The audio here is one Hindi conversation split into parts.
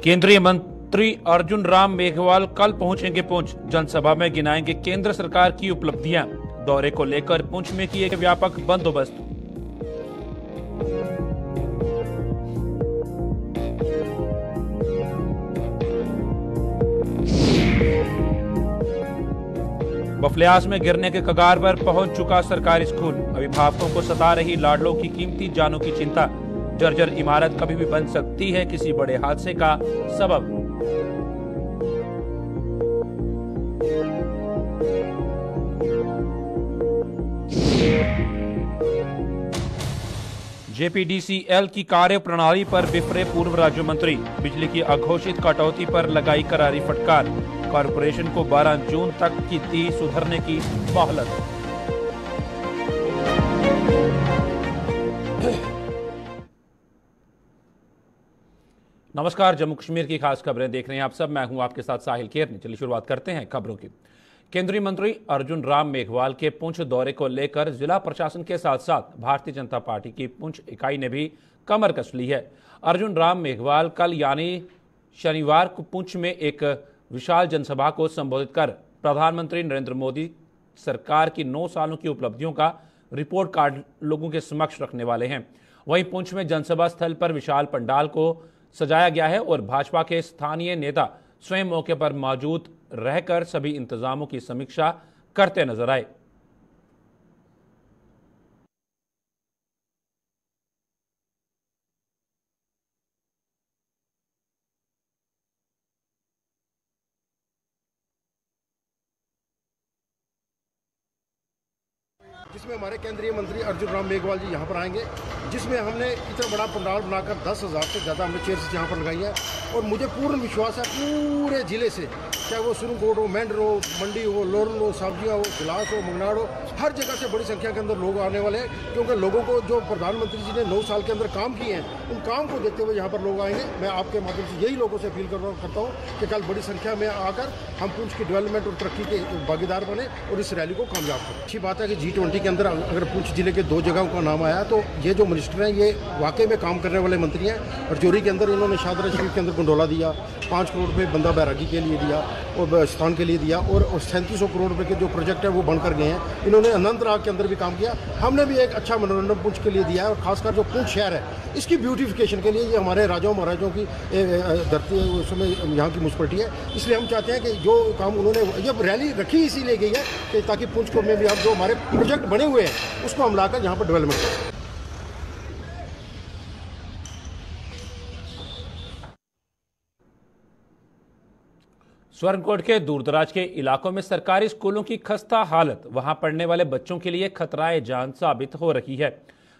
केंद्रीय मंत्री अर्जुन राम मेघवाल कल पहुंचेंगे पुंछ। जनसभा में गिनाएंगे केंद्र सरकार की उपलब्धियां। दौरे को लेकर पुंछ में किए व्यापक बंदोबस्त। बफलियास में गिरने के कगार पर पहुंच चुका सरकारी स्कूल। अभिभावकों को सता रही लाडलों की कीमती जानों की चिंता। जर्जर इमारत कभी भी बन सकती है किसी बड़े हादसे का सबब। जेपीडीसीएल की कार्य प्रणाली पर बिफरे पूर्व राज्य मंत्री। बिजली की अघोषित कटौती पर लगाई करारी फटकार। कॉरपोरेशन को 12 जून तक की दी सुधरने की मोहलत। नमस्कार, जम्मू कश्मीर की खास खबरें देख रहे हैं आप सब। मैं हूं आपके साथ साहिल केरनी। चलिए शुरुआत करते हैं खबरों की। केंद्रीय मंत्री अर्जुन राम मेघवाल के पुंछ दौरे को लेकर जिला प्रशासन के साथ साथ भारतीय जनता पार्टी की पुंछ इकाई ने भी कमर कस ली है। अर्जुन राम मेघवाल कल यानी शनिवार को पुंछ में एक विशाल जनसभा को संबोधित कर प्रधानमंत्री नरेंद्र मोदी सरकार की 9 सालों की उपलब्धियों का रिपोर्ट कार्ड लोगों के समक्ष रखने वाले हैं। वहीं पुंछ में जनसभा स्थल पर विशाल पंडाल को सजाया गया है और भाजपा के स्थानीय नेता स्वयं मौके पर मौजूद रहकर सभी इंतजामों की समीक्षा करते नजर आए। जिसमें हमारे केंद्रीय मंत्री अर्जुन राम मेघवाल जी यहाँ पर आएंगे, जिसमें हमने इतना बड़ा पंडाल बनाकर 10,000 से ज़्यादा हमने चेयर्स यहाँ पर लगाई है। और मुझे पूर्ण विश्वास है पूरे ज़िले से, चाहे वो सुरनकोट हो, मेंढर हो, मंडी हो, लोरन हो, सब्जियाँ हो, गिलास हो, मंगनाड़ हो, हर जगह से बड़ी संख्या के अंदर लोग आने वाले हैं। क्योंकि लोगों को जो प्रधानमंत्री जी ने 9 साल के अंदर काम किए हैं, उन काम को देखते हुए यहाँ पर लोग आएंगे। मैं आपके माध्यम से यही लोगों से अपील करता हूँ कि कल बड़ी संख्या में आकर हम पुंछ की डेवलपमेंट और तरक्की के भागीदार बने और इस रैली को कामयाब करें। अच्छी बात है कि G20 के अंदर अगर पुंछ जिले के 2 जगहों का नाम आया, तो ये जो मिनिस्टर हैं ये वाकई में काम करने वाले मंत्री हैं। और चोरी के अंदर इन्होंने शादरा शरीफ के अंदर गंडोला दिया, 5 करोड़ रुपये बंदा बैरागी के लिए दिया और स्थान के लिए दिया, और 3700 करोड़ रुपये के जो प्रोजेक्ट है वो बनकर गए हैं। इन्होंने अनंतनाग के अंदर भी काम किया। हमने भी एक अच्छा मनोरंजन पुंछ के लिए दिया है, और खासकर जो पुंछ शहर है इसकी ब्यूटिफिकेशन के लिए ये हमारे राजाओं महाराजों की धरती है, उसमें यहाँ की म्यूनसिपलिटी है। इसलिए हम चाहते हैं कि जो काम उन्होंने, ये रैली रखी इसीलिए गई है कि ताकि पुंछ को में भी हम जो हमारे प्रोजेक्ट बने हुए हैं उसको हम लाकर यहाँ पर डेवलपमेंट करें। स्वर्णकोट के दूरदराज के इलाकों में सरकारी स्कूलों की खस्ता हालत, वहां पढ़ने वाले बच्चों के लिए खतराए जान साबित हो रही है।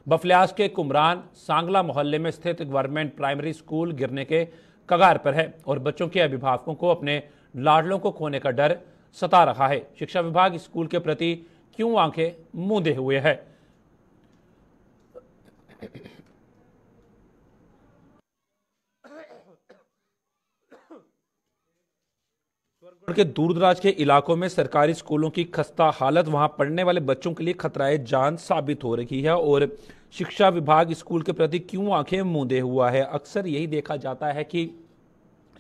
बफलियास के कुमरान सांगला मोहल्ले में स्थित गवर्नमेंट प्राइमरी स्कूल गिरने के कगार पर है और बच्चों के अभिभावकों को अपने लाडलों को खोने का डर सता रहा है। शिक्षा विभाग स्कूल के प्रति क्यों आंखें मूंदे हुए है? के दूरदराज के इलाकों में सरकारी स्कूलों की खस्ता हालत, वहां पढ़ने वाले बच्चों के लिए खतराए जान साबित हो रही है और शिक्षा विभाग स्कूल के प्रति क्यों आंखें मूंदे हुआ है। अक्सर यही देखा जाता है कि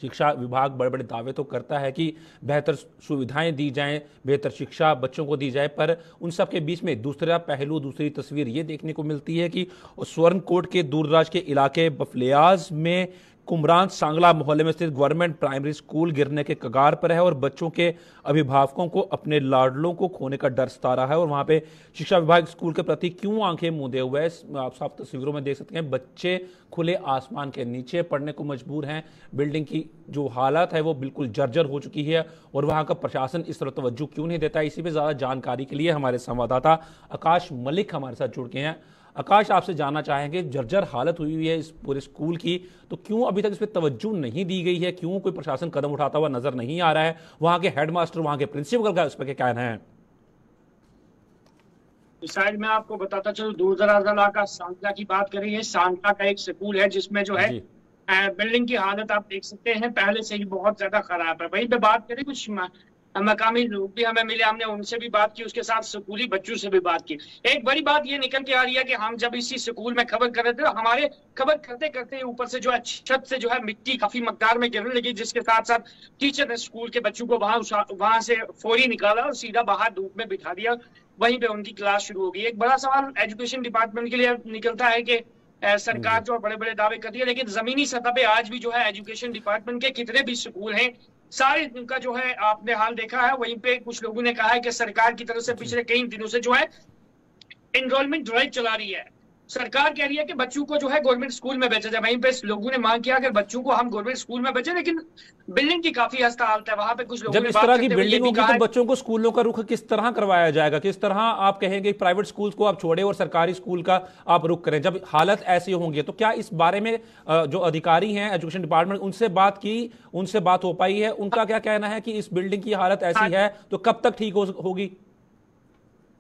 शिक्षा विभाग बड़े बड़े दावे तो करता है कि बेहतर सुविधाएं दी जाएं, बेहतर शिक्षा बच्चों को दी जाए, पर उन सब के बीच में दूसरा पहलू, दूसरी तस्वीर ये देखने को मिलती है कि स्वर्णकोट के दूरदराज के इलाके बफलियाज में कुमरान सांगला मोहल्ले में स्थित गवर्नमेंट प्राइमरी स्कूल गिरने के कगार पर है और बच्चों के अभिभावकों को अपने लाडलों को खोने का डर सता रहा है। और वहां पे शिक्षा विभाग स्कूल के प्रति क्यों आंखें मूंदे हुए है, आप साफ तस्वीरों में देख सकते हैं। बच्चे खुले आसमान के नीचे पढ़ने को मजबूर हैं। बिल्डिंग की जो हालत है वो बिल्कुल जर्जर हो चुकी है और वहां का प्रशासन इस तरह तवज्जो क्यों नहीं देता। इसी पे ज्यादा जानकारी के लिए हमारे संवाददाता आकाश मलिक हमारे साथ जुड़ गए हैं। आकाश, आपसे जानना चाहेंगे, जर्जर हालत हुई है इस पूरे स्कूल की, तो क्यों अभी तक इस पर तवज्जो नहीं दी गई है? क्यों कोई प्रशासन कदम उठाता हुआ नजर नहीं आ रहा है? वहां के हेडमास्टर, वहां के प्रिंसिपल का इस पर क्या कहना है? शायद मैं आपको बताता चलूं, दूरदराज इलाका सांगला की बात करें, ये सांगला का एक स्कूल है जिसमें जो है बिल्डिंग की हालत आप देख सकते हैं पहले से ही बहुत ज्यादा खराब है। वहीं पे बात करें कुछ मकामी लोग भी हमें मिले, हमने उनसे भी बात की, उसके साथ स्कूली बच्चों से भी बात की। एक बड़ी बात ये निकल के आ रही है कि हम जब इसी स्कूल में खबर कर रहे थे, हमारे खबर करते करते ऊपर से जो है छत से जो है मिट्टी काफी मकदार में गिरने लगी, जिसके साथ साथ टीचर ने स्कूल के बच्चों को वहां से फौरी निकाला और सीधा बाहर धूप में बिठा दिया। वहीं पे उनकी क्लास शुरू हो गई। एक बड़ा सवाल एजुकेशन डिपार्टमेंट के लिए निकलता है कि सरकार जो बड़े बड़े दावे करती है, लेकिन जमीनी सतह पे आज भी जो है एजुकेशन डिपार्टमेंट के कितने भी स्कूल हैं, सारे उनका जो है आपने हाल देखा है। वहीं पे कुछ लोगों ने कहा है कि सरकार की तरफ से पिछले कई दिनों से जो है एनरोलमेंट ड्राइव चला रही है। सरकार कह रही है कि बच्चों को जो है गवर्नमेंट स्कूल में भेजा जाए। वहीं पे लोगों ने मांग किया कि बच्चों को हम गवर्नमेंट स्कूल में भेजें, लेकिन बिल्डिंग की काफी खस्ता हालत है। वहां पे कुछ लोगों जब ने इस बात तरह की करते हुए ये बिल्डिंग भी होगी कहा तो है। बच्चों को स्कूलों का रुख किस तरह करवाया जाएगा? किस तरह आप कहेंगे प्राइवेट स्कूल को आप छोड़े और सरकारी स्कूल का आप रुख करें? जब हालत ऐसी होंगी तो क्या इस बारे में जो अधिकारी हैं एजुकेशन डिपार्टमेंट, उनसे बात की, उनसे बात हो पाई है? उनका क्या कहना है कि इस बिल्डिंग की हालत ऐसी है तो कब तक ठीक होगी?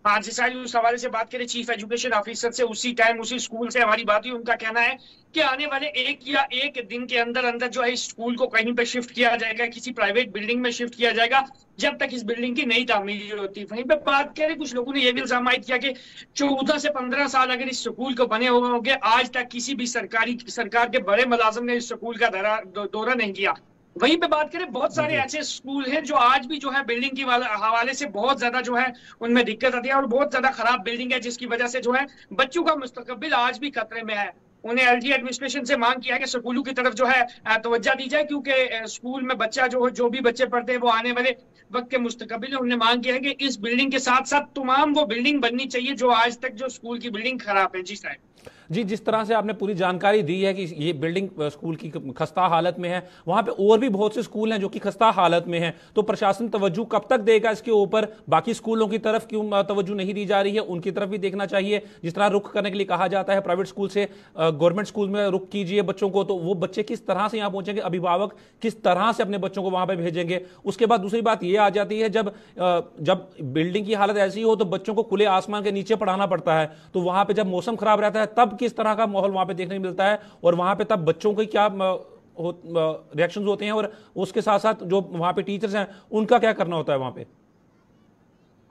हाँ जी साहिल, उस हवाले से बात करें चीफ एजुकेशन ऑफिसर से, उसी टाइम उसी स्कूल से हमारी बात हुई। उनका कहना है कि आने वाले एक दिन के अंदर अंदर जो है इस स्कूल को कहीं पे शिफ्ट किया जाएगा, किसी प्राइवेट बिल्डिंग में शिफ्ट किया जाएगा, जब तक इस बिल्डिंग की नई तामीर होती। वहीं पे बात करें, कुछ लोगों ने यह भी इल्जाम किया कि 14 से 15 साल अगर इस स्कूल को बने हुए होंगे, आज तक किसी भी सरकार के बड़े मुलाजिम ने इस स्कूल का दौरा नहीं किया। वहीं पे बात करें, बहुत सारे ऐसे स्कूल हैं जो आज भी जो है बिल्डिंग की हवाले से बहुत ज्यादा जो है उनमें दिक्कत आती है, और बहुत ज्यादा खराब बिल्डिंग है, जिसकी वजह से जो है बच्चों का मुस्तकबिल आज भी खतरे में है। उन्हें एलजी एडमिनिस्ट्रेशन से मांग किया है कि स्कूलों की तरफ जो है तवज्जो दी जाए, क्योंकि स्कूल में बच्चा जो भी बच्चे पढ़ते हैं वो आने वाले वक्त के मुस्तकबिल। उन्होंने मांग किया है कि इस बिल्डिंग के साथ साथ तमाम वो बिल्डिंग बननी चाहिए जो आज तक जो स्कूल की बिल्डिंग खराब है। जी साहब जी, जिस तरह से आपने पूरी जानकारी दी है कि ये बिल्डिंग स्कूल की खस्ता हालत में है, वहां पे और भी बहुत से स्कूल हैं जो कि खस्ता हालत में हैं, तो प्रशासन तवज्जो कब तक देगा इसके ऊपर? बाकी स्कूलों की तरफ क्यों तवज्जो नहीं दी जा रही है? उनकी तरफ भी देखना चाहिए। जिस तरह रुख करने के लिए कहा जाता है प्राइवेट स्कूल से गवर्नमेंट स्कूल में रुख कीजिए बच्चों को, तो वो बच्चे किस तरह से यहाँ पहुंचेंगे? अभिभावक किस तरह से अपने बच्चों को वहां पर भेजेंगे? उसके बाद दूसरी बात यह आ जाती है, जब बिल्डिंग की हालत ऐसी हो तो बच्चों को खुले आसमान के नीचे पढ़ाना पड़ता है, तो वहां पर जब मौसम खराब रहता है तब किस तरह का माहौल वहां पे देखने को मिलता है, और वहां पे तब बच्चों के क्या रिएक्शंस होते हैं, और उसके साथ साथ जो वहां पे टीचर्स हैं उनका क्या करना होता है वहां पे?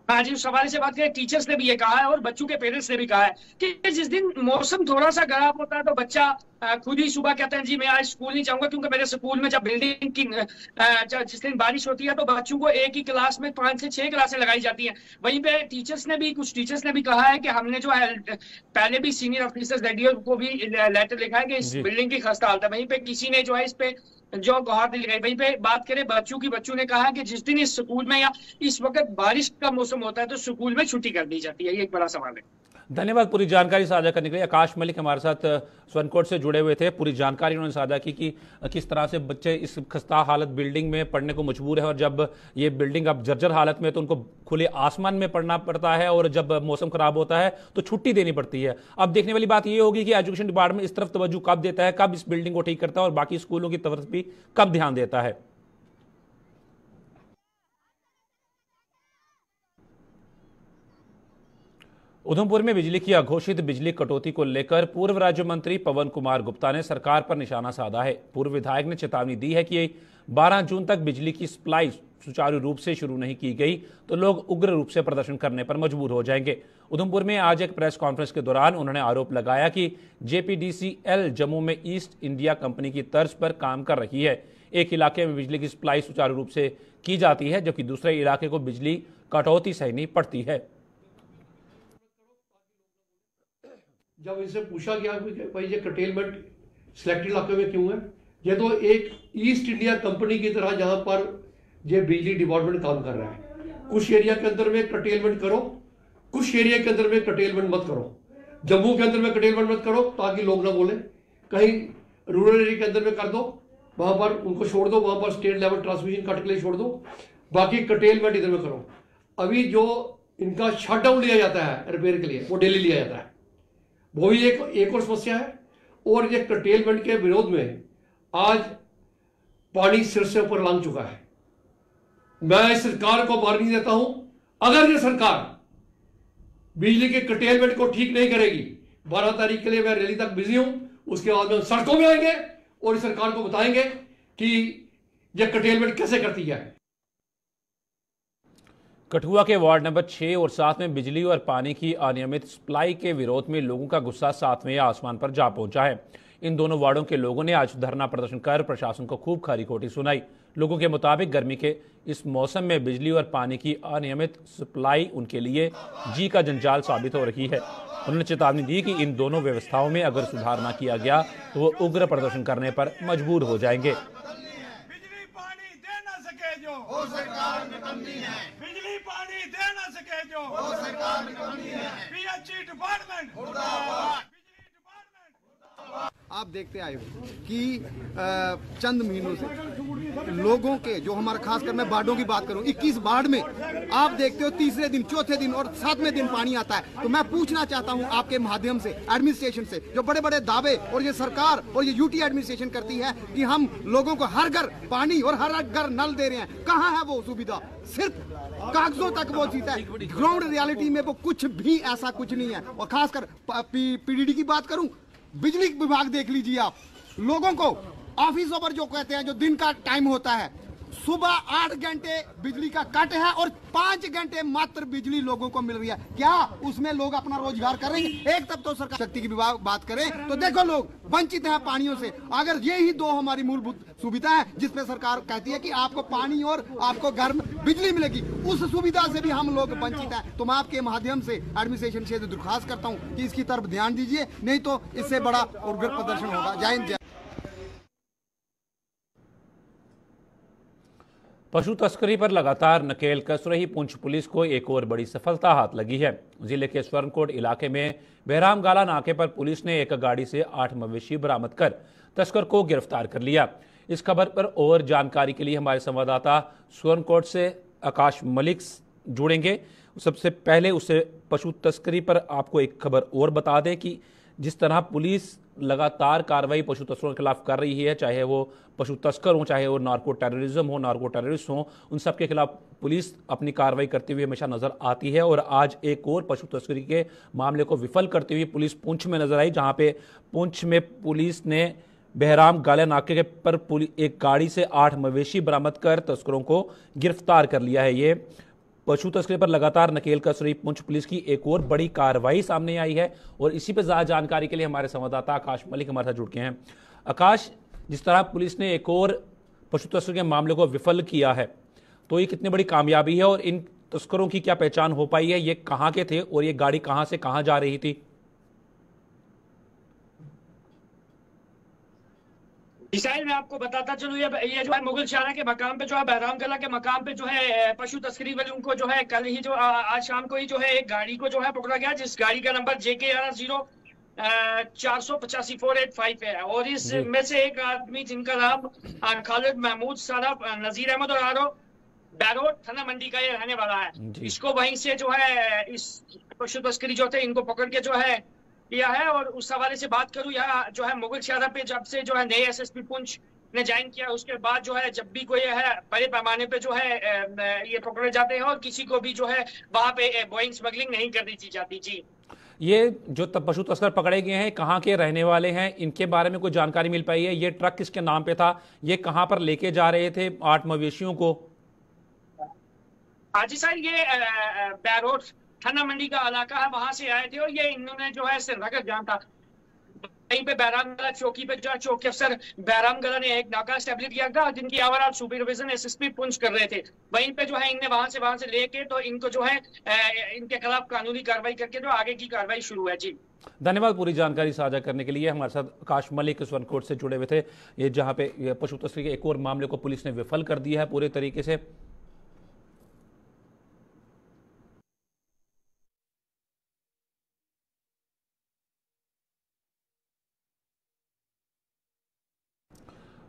हाँ जी, उस हवाले से बात करें, टीचर्स ने भी ये कहा है और बच्चों के पेरेंट्स ने भी कहा है कि जिस दिन मौसम थोड़ा सा खराब होता है तो बच्चा खुद ही सुबह कहते हैं जी मैं आज स्कूल नहीं जाऊंगा, क्योंकि मेरे स्कूल में जब बिल्डिंग की जिस दिन बारिश होती है तो बच्चों को एक ही क्लास में 5 से 6 क्लासें लगाई जाती हैं। वहीं पे कुछ टीचर्स ने भी कहा है कि हमने जो है पहले भी सीनियर ऑफिसर्स एडीओ को भी लेटर लिखा है कि इस बिल्डिंग की खस्ता हालत है। वहीं पे किसी ने जो है इस पे जो गुहार नहीं लगाई। वहीं पे बात करें बच्चों ने कहा है कि जिस दिन इस स्कूल में या इस वक्त बारिश का मौसम होता है तो स्कूल में छुट्टी कर दी जाती है। ये एक बड़ा सवाल है। धन्यवाद पूरी जानकारी साझा करने के लिए। आकाश मलिक हमारे साथ स्वरनकोट से जुड़े हुए थे। पूरी जानकारी उन्होंने साझा की कि किस तरह से बच्चे इस खस्ता हालत बिल्डिंग में पढ़ने को मजबूर है, और जब ये बिल्डिंग अब जर्जर हालत में तो उनको खुले आसमान में पढ़ना पड़ता है, और जब मौसम खराब होता है तो छुट्टी देनी पड़ती है। अब देखने वाली बात यह होगी कि एजुकेशन डिपार्टमेंट इस तरफ तवज्जो कब देता है, कब इस बिल्डिंग को ठीक करता है, और बाकी स्कूलों की तरफ भी कब ध्यान देता है। उधमपुर में बिजली की अघोषित बिजली कटौती को लेकर पूर्व राज्य मंत्री पवन कुमार गुप्ता ने सरकार पर निशाना साधा है। पूर्व विधायक ने चेतावनी दी है कि 12 जून तक बिजली की सप्लाई सुचारू रूप से शुरू नहीं की गई तो लोग उग्र रूप से प्रदर्शन करने पर मजबूर हो जाएंगे। उधमपुर में आज एक प्रेस कॉन्फ्रेंस के दौरान उन्होंने आरोप लगाया कि जेपीडीसीएल जम्मू में ईस्ट इंडिया कंपनी की तर्ज पर काम कर रही है। एक इलाके में बिजली की सप्लाई सुचारू रूप से की जाती है, जबकि दूसरे इलाके को बिजली कटौती सहनी पड़ती है। जब इनसे पूछा गया कि भाई ये कटेलमेंट सिलेक्टेड इलाके में क्यों है, ये तो एक ईस्ट इंडिया कंपनी की तरह जहां पर ये बिजली डिपार्टमेंट काम कर रहा है। कुछ एरिया के अंदर में कटेलमेंट करो, कुछ एरिया के अंदर में कटेलमेंट मत करो। जम्मू के अंदर में कटेलमेंट मत करो ताकि लोग ना बोले, कहीं रूरल एरिया के अंदर में कर दो, वहां पर उनको छोड़ दो, वहां पर स्टेट लेवल ट्रांसमिशन कट के लिए छोड़ दो, बाकी कटेलमेंट इधर में करो। अभी जो इनका शटडाउन लिया जाता है रिपेयर के लिए वो डेली लिया जाता है, वो भी एक और समस्या है। और ये कटेलमेंट के विरोध में आज पानी सिर से ऊपर लांग चुका है। मैं सरकार को वार्निंग देता हूं, अगर ये सरकार बिजली के कटेलमेंट को ठीक नहीं करेगी, 12 तारीख के लिए मैं रैली तक बिजी हूं, उसके बाद में सड़कों में आएंगे और इस सरकार को बताएंगे कि यह कटेलमेंट कैसे करती है। कठुआ के वार्ड नंबर 6 और 7 में बिजली और पानी की अनियमित सप्लाई के विरोध में लोगों का गुस्सा 7वें आसमान पर जा पहुंचा है। इन दोनों वार्डों के लोगों ने आज धरना प्रदर्शन कर प्रशासन को खूब खरी खोटी सुनाई। लोगों के मुताबिक गर्मी के इस मौसम में बिजली और पानी की अनियमित सप्लाई उनके लिए जी का जंजाल साबित हो रही है। उन्होंने चेतावनी दी कि इन दोनों व्यवस्थाओं में अगर सुधार न किया गया तो वो उग्र प्रदर्शन करने पर मजबूर हो जाएंगे। बिजली पानी दे ना सके जो वो सरकार में कमी है, बिजली पानी दे ना सके जो वो सरकार में कमी है, पीएचई डिपार्टमेंट मुर्दाबाद। आप देखते आए हो कि चंद महीनों से लोगों के जो हमारा, खासकर मैं वार्डों की बात करूं, 21 वार्ड में आप देखते हो तीसरे दिन, चौथे दिन और 7वें दिन पानी आता है। तो मैं पूछना चाहता हूं आपके माध्यम से एडमिनिस्ट्रेशन से, जो बड़े बड़े दावे और ये सरकार और ये यूटी एडमिनिस्ट्रेशन करती है कि हम लोगों को हर घर पानी और हर घर नल दे रहे हैं, कहाँ है वो सुविधा? सिर्फ कागजों तक वो जीता है, ग्राउंड रियलिटी में वो कुछ भी ऐसा कुछ नहीं है। और खासकर पीडीडी की बात करूं, बिजली विभाग देख लीजिए आप, लोगों को ऑफिसों पर जो कहते हैं, जो दिन का टाइम होता है, सुबह 8 घंटे बिजली का कट है और 5 घंटे मात्र बिजली लोगों को मिल रही है। क्या उसमें लोग अपना रोजगार करेंगे? एक तब तो सरकार शक्ति की विभाग बात करें तो देखो लोग वंचित हैं पानियों से। अगर ये ही दो हमारी मूलभूत सुविधा है जिसपे सरकार कहती है कि आपको पानी और आपको घर में बिजली मिलेगी, उस सुविधा से भी हम लोग वंचित हैं। तो मैं आपके माध्यम से एडमिनिस्ट्रेशन से दरख्वास्त करता हूँ कि इसकी तरफ ध्यान दीजिए, नहीं तो इससे बड़ा उग्र प्रदर्शन होगा। जय हिंद। पशु तस्करी पर लगातार नकेल कस रही पुंछ पुलिस को एक और बड़ी सफलता हाथ लगी है। जिले के स्वर्णकोट इलाके में बहराम गाला नाके पर पुलिस ने एक गाड़ी से 8 मवेशी बरामद कर तस्कर को गिरफ्तार कर लिया। इस खबर पर और जानकारी के लिए हमारे संवाददाता स्वर्णकोट से आकाश मलिक जुड़ेंगे। सबसे पहले उससे पशु तस्करी पर आपको एक खबर और बता दें कि जिस तरह पुलिस लगातार कार्रवाई पशु तस्करों के खिलाफ कर रही है, चाहे वो पशु तस्कर हों, चाहे वो नार्को टेररिज्म हो, नार्को टेररिस्ट हों, उन सब के खिलाफ पुलिस अपनी कार्रवाई करती हुई हमेशा नजर आती है। और आज एक और पशु तस्करी के मामले को विफल करती हुई पुलिस पुंछ में नजर आई, जहां पे पुंछ में पुलिस ने बहराम गाला नाके पर एक गाड़ी से 8 मवेशी बरामद कर तस्करों को गिरफ्तार कर लिया है। ये पशु तस्करी पर लगातार नकेल कस रही पुंछ पुलिस की एक और बड़ी कार्रवाई सामने आई है। और इसी पर ज्यादा जानकारी के लिए हमारे संवाददाता आकाश मलिक हमारे साथ जुड़ गए हैं। आकाश, जिस तरह पुलिस ने एक और पशु तस्करी के मामले को विफल किया है, तो ये कितनी बड़ी कामयाबी है और इन तस्करों की क्या पहचान हो पाई है? ये कहाँ के थे और ये गाड़ी कहाँ से कहाँ जा रही थी? इसराइल में आपको बताता चलूं, ये जो है मुगल शाहरा के मकाम पे, जो है बहराम गला के मकाम पे जो है पशु तस्करी वाले उनको जो है कल ही जो आज शाम को ही जो है एक गाड़ी को जो है पकड़ा गया, जिस गाड़ी का नंबर JK 485 485 है। और इसमें से एक आदमी जिनका नाम खालिद महमूद साहब नजीर अहमद और आरो बैरोड थाना मंडी का ये रहने वाला है, इसको वहीं से जो है इस पशु तस्करी जो थे इनको पकड़ के जो है किया है। और उस हवाले से बात करूं, यहाँ जो है मुगल शहरा पे जब से जो है नए SSP पुंछ ने ज्वाइन किया, उसके बाद जो है जब भी कोई है बड़े पैमाने पे जो है ये पकड़े जाते हैं और किसी को भी जो है वहां पे गोइंग स्मगलिंग नहीं कर दी जाती। जी, ये जो पशु तस्कर पकड़े गए हैं कहाँ के रहने वाले हैं, इनके बारे में कोई जानकारी मिल पाई है? ये ट्रक किसके नाम पे था? ये कहाँ पर लेके जा रहे थे 8 मवेशियों को? हाजी साहब, ये बैरोड थाना मंडी का इलाका है, वहां से आए थे और ये इन्होंने जो है श्रीनगर जाना था। वहीं पे बहरामगला चौकी पे जो चौकी अफसर बहरामगला ने एक नाका स्टैब्लिश किया था, जिनकी ओवरऑल सुपरविजन SSP पुंछ कर रहे थे। वहीं पे जो है इनने वहां से लेके तो इनको जो है इनके खिलाफ कानूनी कार्रवाई करके जो आगे की कार्रवाई शुरू है। जी, धन्यवाद पूरी जानकारी साझा करने के लिए। हमारे साथ आकाश मलिक स्वर्णकोट से जुड़े हुए थे। ये जहां पे पशु तस्करी के एक और मामले को पुलिस ने विफल कर दिया है पूरे तरीके से।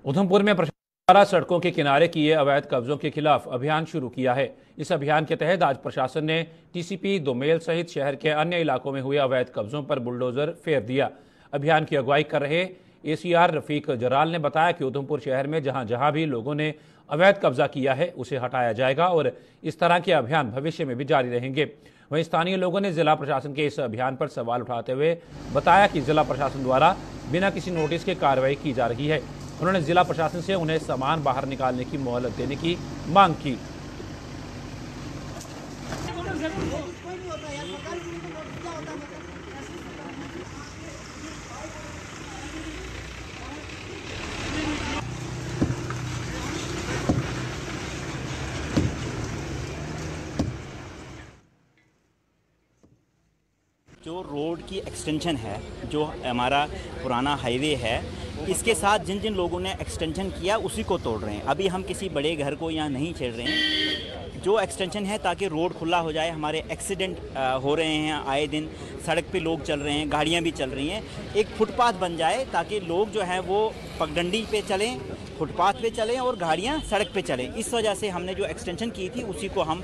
उधमपुर में प्रशासन द्वारा सड़कों के किनारे किए अवैध कब्जों के खिलाफ अभियान शुरू किया है। इस अभियान के तहत आज प्रशासन ने TCP दोमेल सहित शहर के अन्य इलाकों में हुए अवैध कब्जों पर बुलडोजर फेर दिया। अभियान की अगुवाई कर रहे ACR रफीक जराल ने बताया कि उधमपुर शहर में जहां जहां भी लोगों ने अवैध कब्जा किया है उसे हटाया जाएगा और इस तरह के अभियान भविष्य में भी जारी रहेंगे। वहीं स्थानीय लोगों ने जिला प्रशासन के इस अभियान पर सवाल उठाते हुए बताया कि जिला प्रशासन द्वारा बिना किसी नोटिस के कार्रवाई की जा रही है। उन्होंने जिला प्रशासन से उन्हें सामान बाहर निकालने की मोहलत देने की मांग की। जो रोड की एक्सटेंशन है, जो हमारा पुराना हाईवे है, इसके साथ जिन जिन लोगों ने एक्सटेंशन किया उसी को तोड़ रहे हैं। अभी हम किसी बड़े घर को यहाँ नहीं छेड़ रहे हैं। जो एक्सटेंशन है ताकि रोड खुला हो जाए। हमारे एक्सीडेंट हो रहे हैं आए दिन, सड़क पे लोग चल रहे हैं, गाड़ियाँ भी चल रही हैं। एक फुटपाथ बन जाए ताकि लोग जो हैं वो पगडंडी पे चलें, फुटपाथ पे चलें और गाड़ियाँ सड़क पे चलें। इस वजह से हमने जो एक्सटेंशन की थी उसी को हम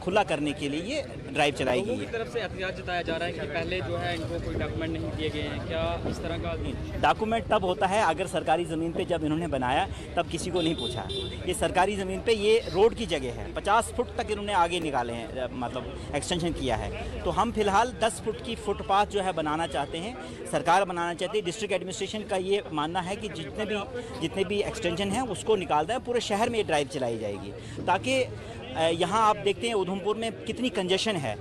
खुला करने के लिए ये ड्राइव चलाई गई है। की तरफ से एहतियात जताया जा रहा है कि पहले जो है इनको कोई डॉक्यूमेंट नहीं दिए गए हैं, क्या इस तरह का? डॉक्यूमेंट तब होता है अगर सरकारी ज़मीन पे जब इन्होंने बनाया तब किसी को नहीं पूछा। ये सरकारी ज़मीन पे ये रोड की जगह है, 50 फुट तक इन्होंने आगे निकाले हैं, मतलब एक्सटेंशन किया है। तो हम फिलहाल 10 फुट की फुटपाथ जो है बनाना चाहते हैं, सरकार बनाना चाहती है। डिस्ट्रिक्ट एडमिनिस्ट्रेशन का ये मानना है कि जितने भी एक्सटेंशन हैं उसको निकाल दें, पूरे शहर में ये ड्राइव चलाई जाएगी। ताकि यहाँ आप देखते हैं उधमपुर में कितनी कंजेशन है,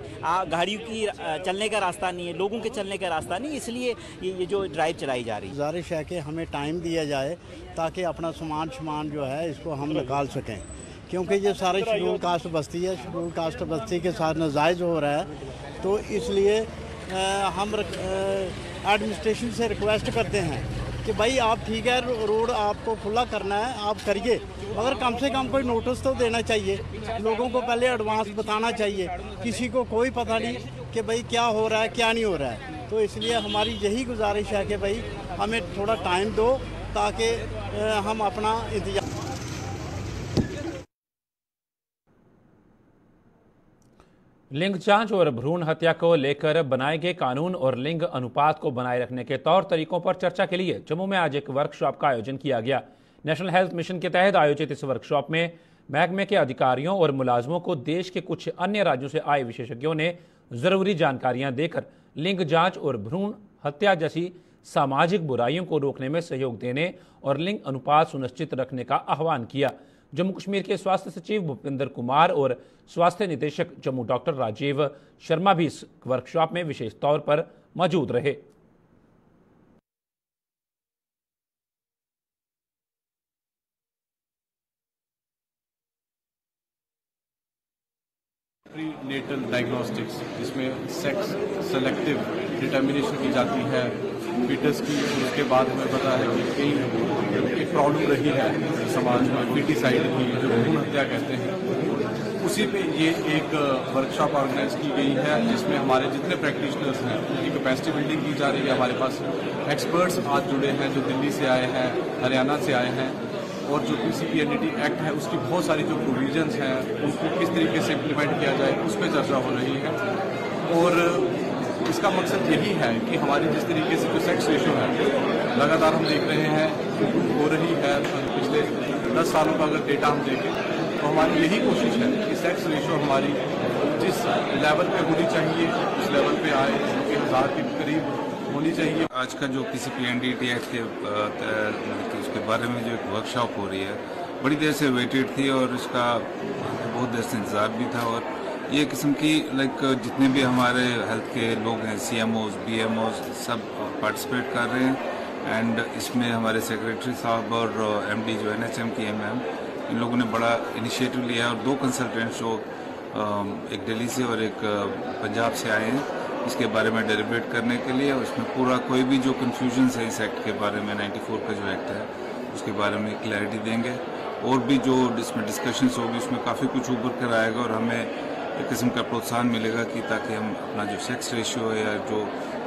गाड़ियों की चलने का रास्ता नहीं है, लोगों के चलने का रास्ता नहीं, इसलिए ये जो ड्राइव चलाई जा रही है। गुजारिश है कि हमें टाइम दिया जाए ताकि अपना सामान जो है इसको हम निकाल सकें, क्योंकि ये सारे शेड्यूल कास्ट बस्ती है, शेड्यूल कास्ट बस्ती के साथ नाजायज़ हो रहा है। तो इसलिए हम एडमिनिस्ट्रेशन से रिक्वेस्ट करते हैं कि भाई आप ठीक है, रोड आपको खुला करना है, आप करिए, मगर कम से कम कोई नोटिस तो देना चाहिए, लोगों को पहले एडवांस बताना चाहिए। किसी को कोई पता नहीं कि भाई क्या हो रहा है क्या नहीं हो रहा है। तो इसलिए हमारी यही गुजारिश है कि भाई हमें थोड़ा टाइम दो ताकि हम अपना इंतजाम। लिंग जांच और भ्रूण हत्या को लेकर बनाए गए कानून और लिंग अनुपात को बनाए रखने के तौर तरीकों पर चर्चा के लिए जम्मू में आज एक वर्कशॉप का आयोजन किया गया। नेशनल हेल्थ मिशन के तहत आयोजित इस वर्कशॉप में महकमे के अधिकारियों और मुलाजमों को देश के कुछ अन्य राज्यों से आए विशेषज्ञों ने जरूरी जानकारियां देकर लिंग जांच और भ्रूण हत्या जैसी सामाजिक बुराइयों को रोकने में सहयोग देने और लिंग अनुपात सुनिश्चित रखने का आह्वान किया। जम्मू कश्मीर के स्वास्थ्य सचिव भूपिंदर कुमार और स्वास्थ्य निदेशक जम्मू डॉक्टर राजीव शर्मा भी इस वर्कशॉप में विशेष तौर पर मौजूद रहे। प्रीनेटल डायग्नोस्टिक्स, जिसमें सेक्स सेलेक्टिव डिटर्मिनेशन की जाती है फीटस की। उसके बाद हमें पता है कि कई एक प्रॉब्लम रही है समाज में फीटिसाइड की, जो भ्रूण हत्या कहते हैं, उसी पे ये एक वर्कशॉप ऑर्गेनाइज की गई है, जिसमें हमारे जितने प्रैक्टिशनर्स हैं उनकी कैपेसिटी बिल्डिंग की जा रही है। हमारे पास एक्सपर्ट्स आज जुड़े हैं जो दिल्ली से आए हैं, हरियाणा से आए हैं, और जो PCPNDT एक्ट है उसकी बहुत सारी जो प्रोविजंस हैं उनको किस तरीके से इम्प्लीमेंट किया जाए उस पर चर्चा हो रही है। और इसका मकसद यही है कि हमारी जिस तरीके से जो सेक्स रेशो है लगातार हम देख रहे हैं हो रही है, पिछले 10 सालों का अगर डेटा हम देखें तो हमारी यही कोशिश है कि सेक्स रेशो हमारी जिस लेवल पे होनी चाहिए उस लेवल पे आए, 1000 के करीब होनी चाहिए। आज का जो PCPNDT एक्ट के उसके बारे में जो एक वर्कशॉप हो रही है, बड़ी देर से वेटेड थी और इसका बहुत देर से इंतजार भी था। और ये किस्म की जितने भी हमारे हेल्थ के लोग हैं, CMOs, BMOs, सब पार्टिसिपेट कर रहे हैं। एंड इसमें हमारे सेक्रेटरी साहब और MD जो NHM की MM, इन लोगों ने बड़ा इनिशिएटिव लिया और 2 कंसल्टेंट्स जो एक दिल्ली से और एक पंजाब से आए हैं इसके बारे में डेलिब्रेट करने के लिए। उसमें पूरा कोई भी जो कन्फ्यूजन है इस एक्ट के बारे में, 94 का जो एक्ट है उसके बारे में क्लैरिटी देंगे। और भी जो इसमें डिस्कशंस होगी उसमें काफ़ी कुछ उभर कर आएगा और हमें एक किस्म का प्रोत्साहन मिलेगा कि ताकि हम अपना जो सेक्स रेशियो है या जो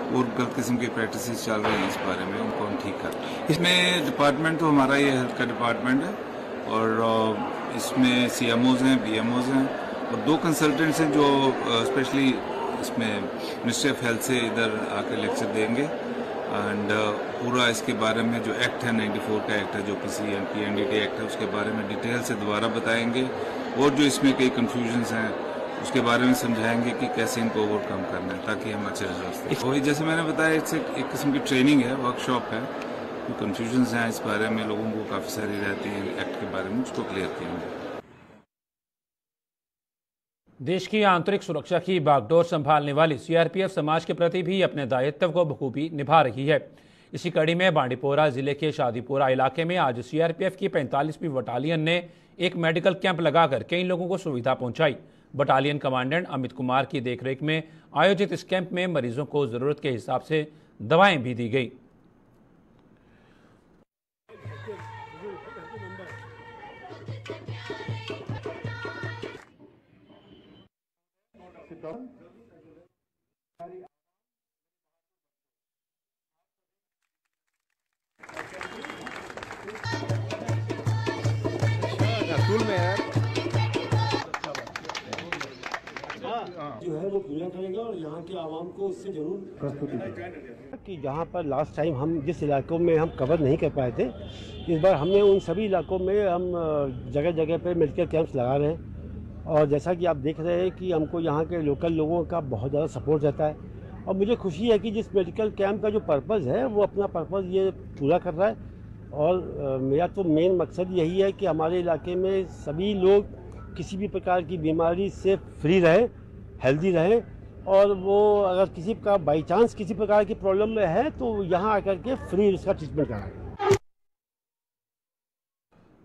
और गलत किस्म की प्रैक्टिसेस चल रही हैं इस बारे में उनको हम ठीक करें। इसमें डिपार्टमेंट तो हमारा ये हेल्थ का डिपार्टमेंट है और इसमें CMOs हैं, BMOs हैं और 2 कंसल्टेंट्स हैं जो स्पेशली इसमें मिनिस्ट्री ऑफ हेल्थ से इधर आके लेक्चर देंगे। एंड पूरा इसके बारे में जो एक्ट है 94 का एक्ट है, जो PCPNDT एक्ट है, उसके बारे में डिटेल से दोबारा बताएंगे और जो इसमें कई कन्फ्यूजन्स हैं उसके बारे में समझाएंगे कि कैसे इनको ओवरकम करना है ताकि हम अच्छे रिजल्ट। वही जैसे मैंने बताया, एक किस्म की ट्रेनिंग है, वर्कशॉप है। जो कन्फ्यूजन्स हैं इस बारे में लोगों को काफ़ी सारी रहती हैं एक्ट के बारे में, उसको क्लियर किया। देश की आंतरिक सुरक्षा की बागडोर संभालने वाली सीआरपीएफ समाज के प्रति भी अपने दायित्व को बखूबी निभा रही है। इसी कड़ी में बांडीपोरा जिले के शादीपुरा इलाके में आज सीआरपीएफ की 45वीं बटालियन ने एक मेडिकल कैंप लगाकर कई लोगों को सुविधा पहुंचाई। बटालियन कमांडेंट अमित कुमार की देखरेख में आयोजित इस कैंप में मरीजों को जरूरत के हिसाब से दवाएं भी दी गई। जो है वो पूरा करेगा और यहाँ के आवाम को इससे जरूर प्रस्तुति देगा कि जहाँ पर लास्ट टाइम हम जिस इलाकों में हम कवर नहीं कर पाए थे, इस बार हमने उन सभी इलाकों में हम जगह जगह पे मेडिकल कैंप्स लगा रहे हैं। और जैसा कि आप देख रहे हैं कि हमको यहाँ के लोकल लोगों का बहुत ज़्यादा सपोर्ट रहता है और मुझे खुशी है कि जिस मेडिकल कैंप का जो पर्पज़ है वो अपना पर्पज़ ये पूरा कर रहा है। और मेरा तो मेन मकसद यही है कि हमारे इलाके में सभी लोग किसी भी प्रकार की बीमारी से फ्री रहे, हेल्दी रहे, और वो अगर किसी का बाई चांस किसी प्रकार की प्रॉब्लम में है तो यहाँ आकर के फ्री उसका ट्रीटमेंट कराएं।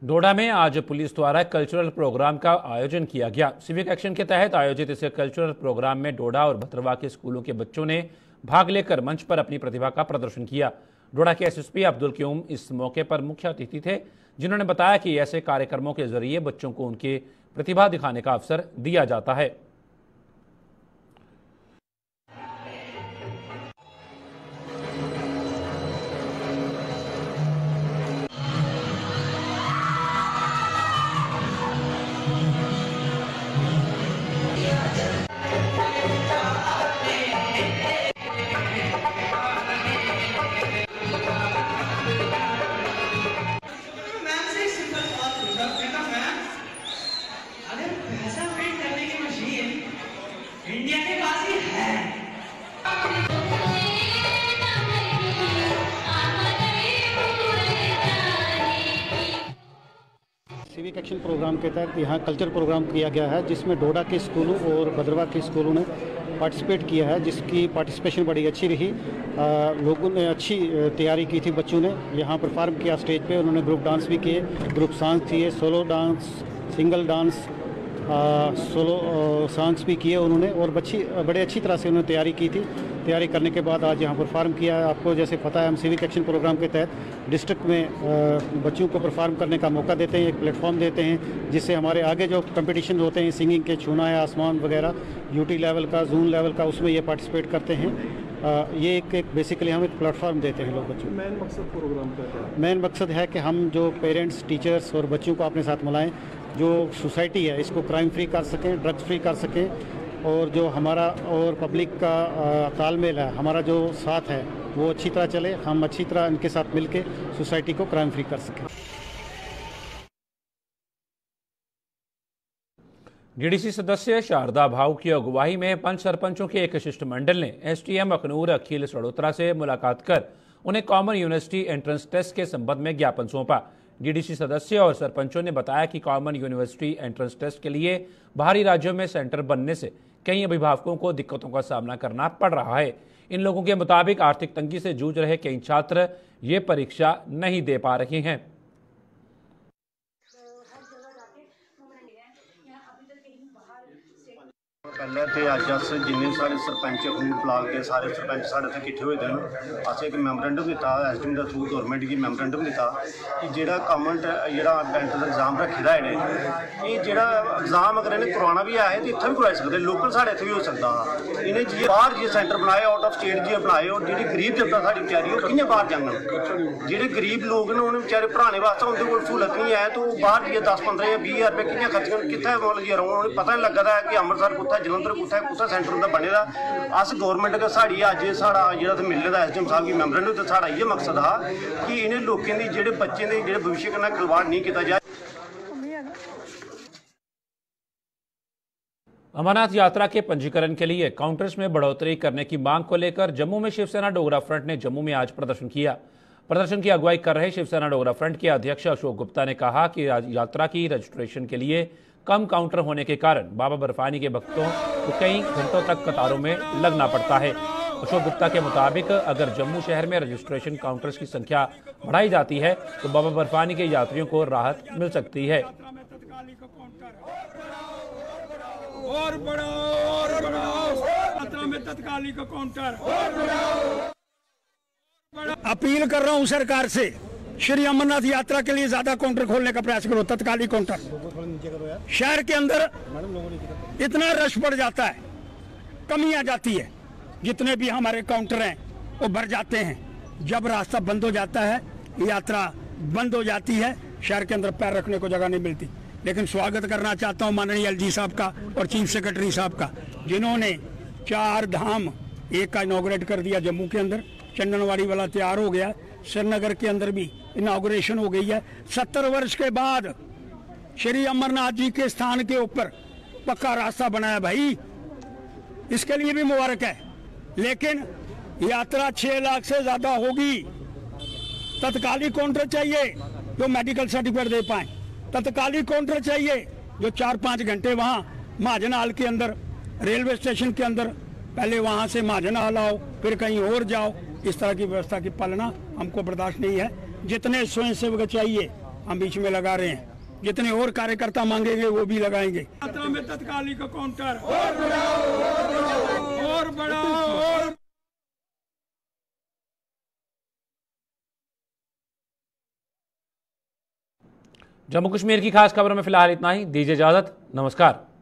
डोडा में आज पुलिस द्वारा कल्चरल प्रोग्राम का आयोजन किया गया। सिविक एक्शन के तहत आयोजित इस कल्चरल प्रोग्राम में डोडा और भद्रवा के स्कूलों के बच्चों ने भाग लेकर मंच पर अपनी प्रतिभा का प्रदर्शन किया। डोडा के एसएसपी अब्दुल क्यूम इस मौके पर मुख्य अतिथि थे, जिन्होंने बताया कि ऐसे कार्यक्रमों के जरिए बच्चों को उनकी प्रतिभा दिखाने का अवसर दिया जाता है। सिविक एक्शन प्रोग्राम के तहत यहाँ कल्चर प्रोग्राम किया गया है, जिसमें डोडा के स्कूलों और भद्रवा के स्कूलों ने पार्टिसिपेट किया है, जिसकी पार्टिसिपेशन बड़ी अच्छी रही। लोगों ने अच्छी तैयारी की थी। बच्चों ने यहाँ परफॉर्म किया स्टेज पे। उन्होंने ग्रुप डांस भी किए, ग्रुप सॉन्ग किए, solo dance, single dance, solo songs भी किए उन्होंने, और बड़े अच्छी तरह से उन्होंने तैयारी की थी। तैयारी करने के बाद आज यहाँ परफॉर्म किया है। आपको जैसे पता है, हम सिविक एक्शन प्रोग्राम के तहत डिस्ट्रिक्ट में बच्चों को परफॉर्म करने का मौका देते हैं, एक प्लेटफॉर्म देते हैं, जिससे हमारे आगे जो कंपटीशन होते हैं सिंगिंग के, छूना है आसमान वगैरह, यूटी लेवल का, जोन लेवल का, उसमें ये पार्टिसिपेट करते हैं। ये एक बेसिकली हम एक प्लेटफॉर्म देते हैं लोग बच्चों। मेन मकसद प्रोग्राम का है? मेन मकसद है कि हम जो पेरेंट्स, टीचर्स और बच्चों को अपने साथ मिलाएं, जो सोसाइटी है इसको क्राइम फ्री कर सकें, ड्रग्स फ्री कर सकें, और जो हमारा और पब्लिक का तालमेल है, हमारा जो साथ है वो अच्छी तरह चले, हम अच्छी तरह इनके साथ मिलके सोसाइटी को क्राइम फ्री कर सकें। डीडीसी सदस्य शारदा भाऊ की अगुवाई में 5 सरपंचों के एक शिष्टमंडल ने एसडीएम अखनूर अखिल सड़ोत्रा से मुलाकात कर उन्हें कॉमन यूनिवर्सिटी एंट्रेंस टेस्ट के संबंध में ज्ञापन सौंपा। डीडीसी सदस्य और सरपंचों ने बताया कि कॉमन यूनिवर्सिटी एंट्रेंस टेस्ट के लिए बाहरी राज्यों में सेंटर बनने से कई अभिभावकों को दिक्कतों का सामना करना पड़ रहा है। इन लोगों के मुताबिक आर्थिक तंगी से जूझ रहे कई छात्र ये परीक्षा नहीं दे पा रहे हैं। पहले तो अज अस जिन्ने सारे सरपंच अखनूर ब्लाक के सारे सरपंच साढ़े इत्थे किट्ठे होए दे, अस एक मैमोरेंडम दिता एसडीएम के थ्रू गौरमेंट गी मैमोरेंडम दिता कि जेह्ड़ा कॉमन जेह्ड़ा एंट्रेंस एग्जाम रखे दा इन्हें, ये जेह्ड़ा एग्जाम अगर इन्हें करवाना भी है तो इत्थे भी करवाई सकदे, लोकल साढ़े इत्थे भी हो सकदा। इन्हें जि'यां बाहर जे सेंटर बनाए, आउट ऑफ स्टेट जे बनाए, और जेह्ड़ी गरीब जनता साढ़ी बेचारी ओह् कि'यां बाहर जाङन? जेह्ड़े गरीब लोग ने उन्हें बेचारे पढ़ाने वास्ते उं'दे कोल सहूलत नहीं है, तो बाहर जाइयै 10-15 या 20 हज़ार रुपये कि'यां खर्चन? कित्थे मतलब जे रौह्न? उ'नें पता नहीं लग्गा दा कि अमृतसर कुत्थै, जलंधर कुत्थै सेंटर उं'दा बने दा। अस गौरमेंट के साढ़ी अज्ज साढ़ा जेह्ड़ा इत्थै मिलने दा एसडीएम साहब गी मैमोरेंडम ते साढ़ा इ'यै मकसद हा कि इन्हें लोकें दी जेह्ड़े बच्चें दे जेह्ड़े भविष्य कन्नै खिलवाड़ नहीं कीता जाए। अमरनाथ यात्रा के पंजीकरण के लिए काउंटर्स में बढ़ोतरी करने की मांग को लेकर जम्मू में शिवसेना डोगरा फ्रंट ने जम्मू में आज प्रदर्शन किया। प्रदर्शन की अगुवाई कर रहे शिवसेना डोगरा फ्रंट के अध्यक्ष अशोक गुप्ता ने कहा कि यात्रा की रजिस्ट्रेशन के लिए कम काउंटर होने के कारण बाबा बर्फानी के भक्तों को कई घंटों तक कतारों में लगना पड़ता है। अशोक गुप्ता के मुताबिक अगर जम्मू शहर में रजिस्ट्रेशन काउंटर्स की संख्या बढ़ाई जाती है तो बाबा बर्फानी के यात्रियों को राहत मिल सकती है। और बढ़ाओ में तत्कालिक काउंटर। अपील कर रहा हूं सरकार से, श्री अमरनाथ यात्रा के लिए ज्यादा काउंटर खोलने का प्रयास करो, तत्कालिक काउंटर। शहर के अंदर इतना रश बढ़ जाता है, कमी आ जाती है, जितने भी हमारे काउंटर हैं वो भर जाते हैं। जब रास्ता बंद हो जाता है, यात्रा बंद हो जाती है, शहर के अंदर पैर रखने को जगह नहीं मिलती। लेकिन स्वागत करना चाहता हूं माननीय एलजी साहब का और चीफ सेक्रेटरी साहब का, जिन्होंने 4 धाम एक का इनॉग्रेट कर दिया जम्मू के अंदर, चंदनवाड़ी वाला तैयार हो गया, श्रीनगर के अंदर भी इनॉग्रेशन हो गई है। 70 वर्ष के बाद श्री अमरनाथ जी के स्थान के ऊपर पक्का रास्ता बनाया भाई, इसके लिए भी मुबारक है। लेकिन यात्रा 6 लाख से ज्यादा होगी, तत्कालिक काउंटर चाहिए जो मेडिकल सर्टिफिकेट दे पाए, तत्कालिक काउंटर चाहिए जो 4-5 घंटे वहां महाजन हाल के अंदर, रेलवे स्टेशन के अंदर, पहले वहां से महाजन हाल आओ फिर कहीं और जाओ। इस तरह की व्यवस्था की पालना हमको बर्दाश्त नहीं है। जितने स्वयंसेवक चाहिए हम बीच में लगा रहे हैं, जितने और कार्यकर्ता मांगेंगे वो भी लगाएंगे। यात्रा में तत्कालिक काउंटर और बढ़ाओ। जम्मू कश्मीर की खास खबरों में फिलहाल इतना ही। दीजिए इजाजत, नमस्कार।